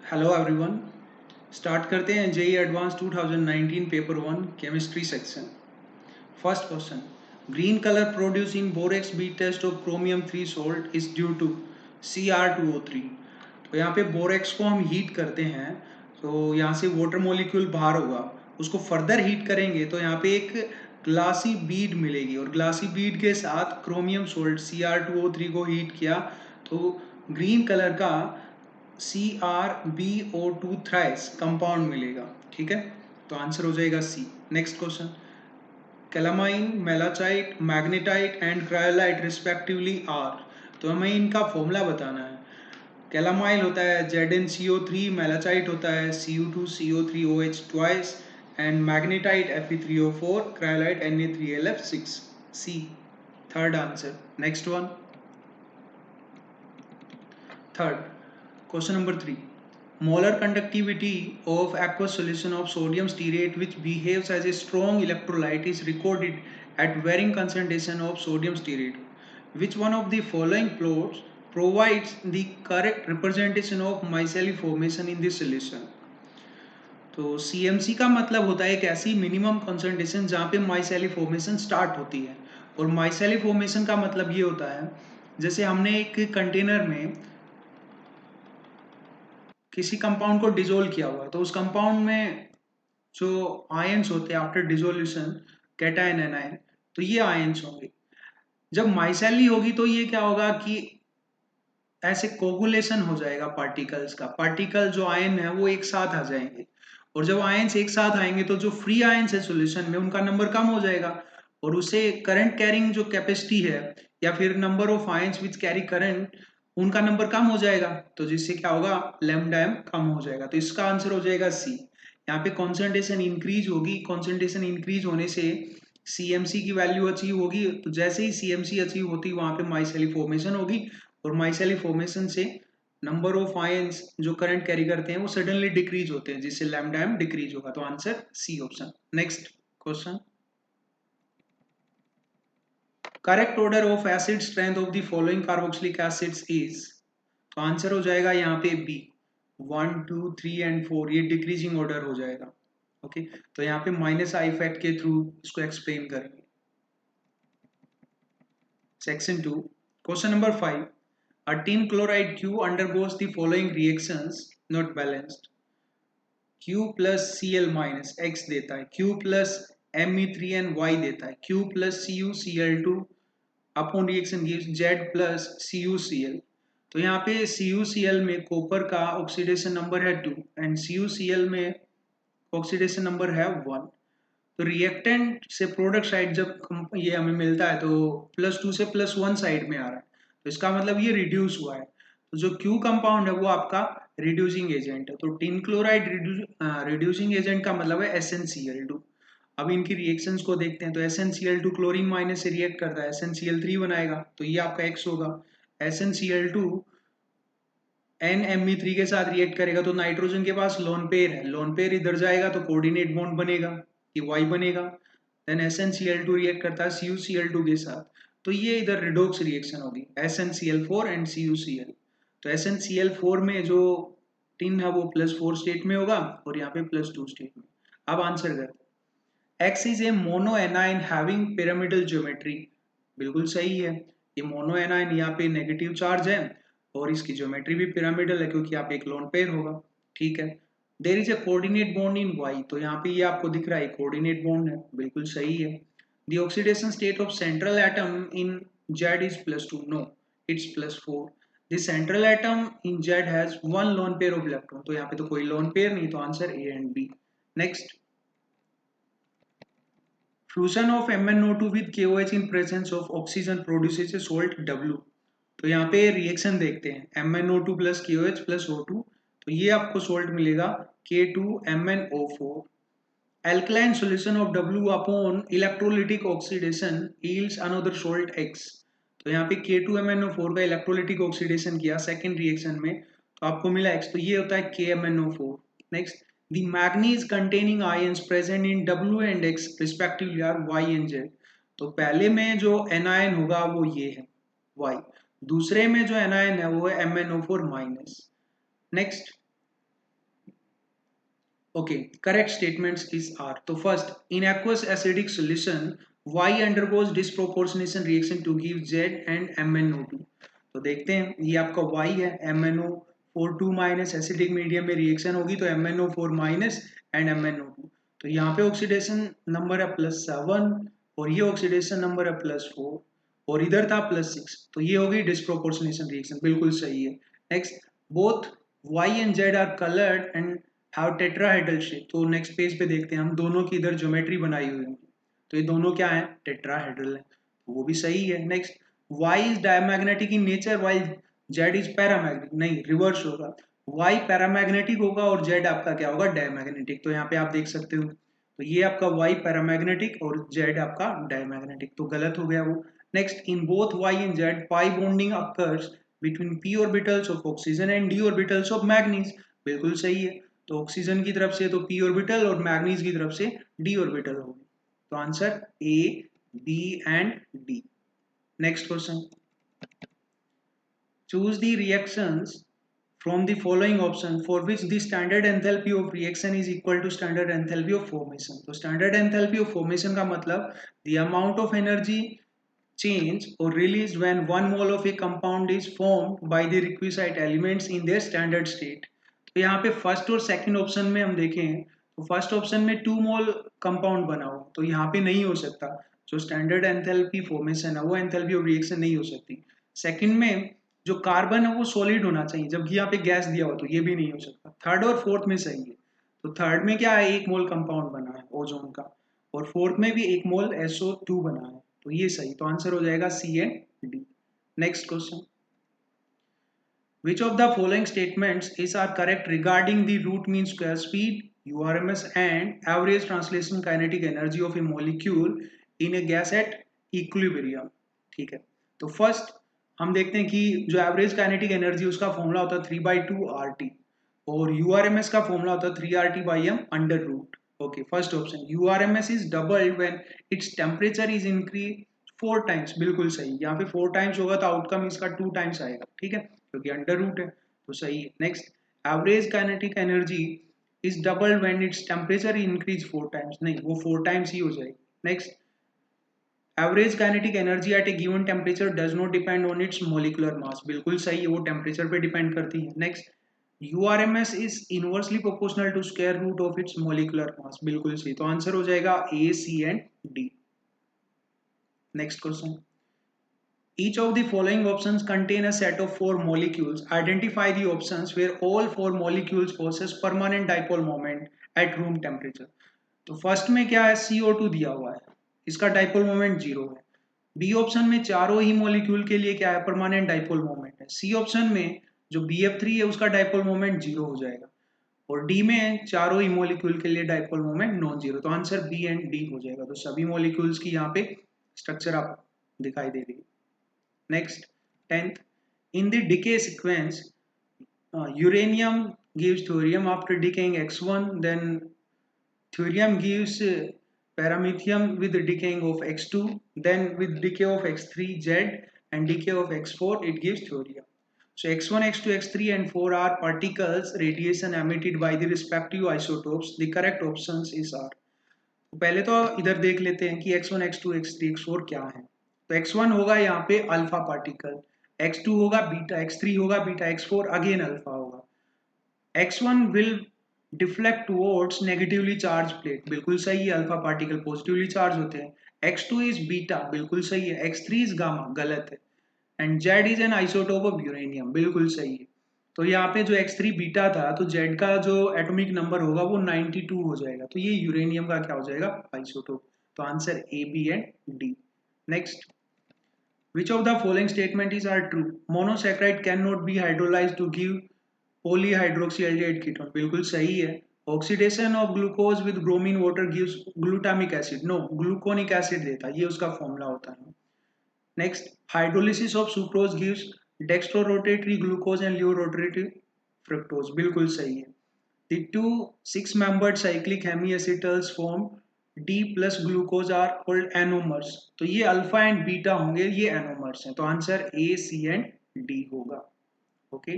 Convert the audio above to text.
Hello everyone. Start करते हैं JEE advance 2019 paper 1 chemistry section. First question, green colour produce in borax bead test of chromium 3 salt is due to Cr2O3। तो यहाँ पे borax को हम heat करते हैं तो यहाँ से वाटर मॉलिक्यूल बाहर होगा, उसको फर्दर हीट करेंगे तो यहाँ पे एक ग्लासी बीड मिलेगी और ग्लासी बीड के साथ क्रोमियम सोल्ट Cr2O3 को हीट किया तो ग्रीन कलर का CrBO2 थ्राइस कंपाउंड मिलेगा। ठीक है, तो आंसर हो जाएगा C. Next question, calamine, malachite, magnetite and cryolite respectively are. तो हमें इनका फॉर्मूला बताना है। कैलामाइन होता है ZnCO3, मेलाचाइट होता है Cu2CO3OH twice and magnetite Fe3O4, cryolite Na3LF6। C third answer. Next one, third question number 3, molar conductivity of aqueous solution of sodium stearate which behaves as a strong electrolyte is recorded at varying concentration of sodium stearate. Which one of the following plots provides the correct representation of micelle formation in this solution? तो CMC का मतलब होता है एक ऐसी minimum concentration जहाँ पे माइसेली formation start होती है। और माइसेली फॉर्मेशन का मतलब ये होता है जैसे हमने एक कंटेनर में किसी कंपाउंड को डिजोल्व किया हुआ है तो उस कंपाउंड में जो आयंस होते हैं आफ्टर डिसोल्यूशन, कैटायन एनायन, तो ये आयंस होंगे। जब माइसेली होगी तो ये क्या होगा कि ऐसे कोगुलेशन हो जाएगा पार्टिकल्स का, पार्टिकल जो आयन है वो एक साथ आ जाएंगे और जब आयंस एक साथ आएंगे तो जो फ्री आयंस है सॉल्यूशन में उनका नंबर कम हो जाएगा और उसे करंट कैरिंग जो कैपेसिटी है या फिर number of ions which carry current, उनका नंबर कम हो जाएगा तो जिससे क्या होगा, लैम्डा एम कम हो जाएगा। तो इसका आंसर हो जाएगा सी। यहाँ पे कॉन्सेंट्रेशन इंक्रीज होगी, कॉन्सेंट्रेशन इंक्रीज होने से सीएमसी की वैल्यू अचीव होगी, तो जैसे ही सीएमसी अचीव होती है वहां पे माइसेली फॉर्मेशन होगी और माइसेली फॉर्मेशन से नंबर ऑफ आयंस जो करंट कैरी करते हैं वो सडनली डिक्रीज होते हैं जिससे लैम्डा एम डिक्रीज होगा। तो answer C option. Next question, correct order of acid strength of the following carboxylic acids is. तो आंसर हो जाएगा यहाँ पे बी, 1 2 3 एंड 4 ये डिक्रीजिंग ऑर्डर हो जाएगा। ओके, तो यहाँ पे माइनस आई इफेक्ट के थ्रू इसको एक्सप्लेन करेंगे। Section 2, question number 5, a tin chloride Q undergoes the following reactions not balanced. Q plus Cl minus X देता है, Q plus Me3N Y देता है, Q plus CuCl2 upon reaction gives Z plus CuCl। तो यहाँ पे CuCl में copper का oxidation number है 2 एंड CuCl में ऑक्सीडेशन नंबर है 1। तो रिएक्टेंट से प्रोडक्ट साइड जब ये हमें मिलता है तो +2 से +1 साइड में आ रहा है, तो इसका मतलब ये रिड्यूस हुआ है। तो जो क्यू कंपाउंड है वो आपका रिड्यूसिंग एजेंट है। तो टिन क्लोराइड रिड्यूसिंग एजेंट का मतलब है SnCl2। अब इनकी रिएक्शंस को देखते हैं तो SnCl2 क्लोरीन माइनस से रिएक्ट करता है, SnCl3 बनाएगा तो ये आपका X होगा। SnCl2 NMe3 के साथ रिएक्ट करेगा तो नाइट्रोजन के पास लोन पेयर है, लोन पेयर इधर जाएगा तो कोऑर्डिनेट बॉन्ड बनेगा, ये Y बनेगा। देन SnCl2 रिएक्ट करता है CuCl2 के साथ, तो ये इधर रिडॉक्स रिएक्शन होगी SnCl4 एंड CuCl। तो SnCl4 में जो टिन है वो +4 स्टेट में होगा और यहाँ पे +2 स्टेट में। अब आंसर करते हैं, X is a mono A9 having pyramidal geometry. बिल्कुल सही है, ये मोनो एनाइन यहाँ पे नेगेटिव चार्ज है और इसकी ज्योमेट्री भी पिरामिडल है क्योंकि यहाँ पे एक लोन पेयर होगा। ठीक है, there is a coordinate bond in Y, तो यहाँ पे ये आपको दिख रहा है कोऑर्डिनेट बॉन्ड है, बिल्कुल सही है। The oxidation state of central atom in Z is +2, no it's +4। The central atom in Z has 1 lone pair of electron, तो यहाँ पे तो कोई लोन पेयर नहीं, तो answer A and B. Next, fusion of MnO2 with KOH in presence of oxygen produces a salt W। तो यहाँ पे रिएक्शन देखते हैं MnO2 plus KOH plus O2, तो ये आपको सोल्ट मिलेगा K2MnO4। Alkaline solution of W upon electrolytic oxidation yields another salt X। तो यहाँ पे K2MnO4 का इलेक्ट्रोलिटिक ऑक्सीडेशन किया सेकेंड रिएक्शन में तो आपको मिला X, तो ये होता है KMnO4। Next, the manganese containing ions present in W and X respectively are Y and Z। तो पहले में जो एनायन होगा वो ये है Y, दूसरे में जो एनायन है वो है MnO4 minus. Next, Okay, correct statements is are. So first, in aqueous acidic solution, Y undergoes disproportionation reaction to give Z and MnO2. तो देखते हैं, ये आपका Y है, MnO4 माइनस एसिडिक मीडियम में रिएक्शन होगी तो MnO4 माइनस एंड MnO2. तो यहाँ पे ऑक्सीडेशन नंबर है +7 और ये ऑक्सीडेशन नंबर है +4 और इधर था +6. तो ये होगी डिस्प्रोपोर्शनेशन रिएक्शन, बिल्कुल सही है. Next, both Y and Z are coloured and have tetrahedral shape. तो नेक्स्ट पेज पे देखते हैं हम, दोनों की इधर ज्योमेट्री बनाई हुई है, तो ये दोनों क्या है, टेट्राहेड्रल है, तो वो भी सही है. Next, Y is diamagnetic in nature while Z is paramagnetic. नहीं, रिवर्स होगा, Y पैरामैग्नेटिक होगा और Z आपका क्या होगा, डायमैग्नेटिक. तो यहाँ पे आप देख सकते हो, तो ये आपका Y पैरामैग्नेटिक और Z आपका डायमैग्नेटिक, तो गलत हो गया वो. Next, in both Y and Z pi bonding occurs between p orbitals of oxygen and d orbitals of manganese. बिल्कुल सही है. तो ऑक्सीजन की तरफ से तो p ऑर्बिटल और मैग्नीज की तरफ से d ऑर्बिटल होगी. तो answer A, B and D. Next question, choose the reactions from the following option for which the standard enthalpy of reaction is equal to standard enthalpy of formation. तो standard enthalpy of formation का मतलब the amount of energy change or released when one mole of a compound is formed by the requisite elements in their standard state. तो यहाँ पे first और second option में हम देखें तो फर्स्ट ऑप्शन में 2 मोल कंपाउंड बना हो, तो यहाँ पे नहीं हो सकता. जो स्टैंडर्ड एंथैल्पी फॉर्मेशन है वो एंथैल्पी ऑफ रिएक्शन नहीं हो सकती. सेकंड में जो कार्बन है वो सॉलिड होना चाहिए, जबकि यहाँ पे गैस दिया हो, तो ये भी नहीं हो सकता. थर्ड और फोर्थ में सही है. तो थर्ड में क्या है, 1 मोल कंपाउंड बना है ओजोन का, और फोर्थ में भी 1 मोल SO2 बना है, तो ये सही. तो आंसर हो जाएगा C and D. Next question, which of the following statements is are correct regarding the root mean square speed, URMS and average translation kinetic energy of a molecule in a gas at equilibrium. ठीक है, तो first हम देखते हैं कि जो average kinetic energy उसका formula होता है 3/2 RT और URMS का फॉर्मूला होता है 3RT/m under root. Okay, first option, URMS is doubled when it's temperature is increase 4 times. बिल्कुल सही, यहाँ पे 4 टाइम्स होगा तो आउटकम इसका 2 टाइम्स आएगा. ठीक है, क्योंकि अंडर रूट है, तो सही है. Next, average kinetic energy is doubled when it's temperature increase 4 times. नहीं, वो 4 टाइम्स ही हो जाएगी. Next, average kinetic energy at A given temperature does not depend on it's molecular mass. बिल्कुल सही है, वो टेम्परेचर पे डिपेंड करती है. Next, URMS is inversely proportional to square root of its molecular mass. बिल्कुल सही, तो आंसर हो जाएगा A, C and D. Next question, each of the following options contain a set of 4 molecules. Identify the options where all 4 molecules possess permanent dipole moment at room temperature. तो first में क्या है, CO2 दिया हुआ है, इसका dipole moment 0 है. B option में चारों ही मॉलिक्यूल के लिए क्या है, परमानेंट डाइपोल मोमेंट है. सी ऑप्शन में जो BF3 है उसका डाइपोल मोमेंट 0 हो जाएगा, और डी में चारों ही मॉलिक्यूल के लिए डाइपोल मोमेंट नॉन जीरो. तो आंसर बी एंड डी हो जाएगा. तो सभी मॉलिक्यूल्स की यहाँ पे स्ट्रक्चर आप दिखाई दे रही है. Next, 10th, in the decay sequence uranium gives thorium after decaying X1, then thorium gives paramecium with decaying of X2, then with decay of X3 Z and decay of X4 it gives thorium. So X1, X2, X3 and 4 are particles radiation emitted by the respective isotopes. The correct options is are. तो पहले तो इधर देख लेते हैं कि X1, X2, X3, X4 क्या है. तो X1 होगा यहाँ पे अल्फा पार्टिकल, X2 होगा बीटा, X3 होगा बीटा, X4 अगेन अल्फा होगा. X1 will deflect towards negatively charged plate. बिल्कुल सही है, अल्फा पार्टिकल पॉजिटिवली चार्ज होते हैं. X2 is बीटा, बिल्कुल सही है. X3 is गामा, गलत है. And Z is an isotope of uranium, बिल्कुल सही है. तो यहाँ पे जो X3 बीटा था, तो Z का जो एटॉमिक नंबर होगा वो 92 हो जाएगा. तो ये यूरेनियम का क्या हो जाएगा, आइसोटोप. तो answer A, B and D. Next, which of the following statement is are true? Monosaccharide cannot be hydrolyzed to give polyhydroxyaldehyde ketone. बिल्कुल सही है. Oxidation of glucose with bromine water gives glutamic acid. No, gluconic acid देता, ये उसका formula होता है. Next, hydrolysis of sucrose gives dextrorotatory glucose and levorotatory fructose. बिल्कुल सही है. The two 6-membered cyclic hemiacetals form D plus glucose are called anomers. तो ये अल्फा एंड बीटा होंगे, ये एनोमर्स हैं. तो answer A, C and D होगा. ओके.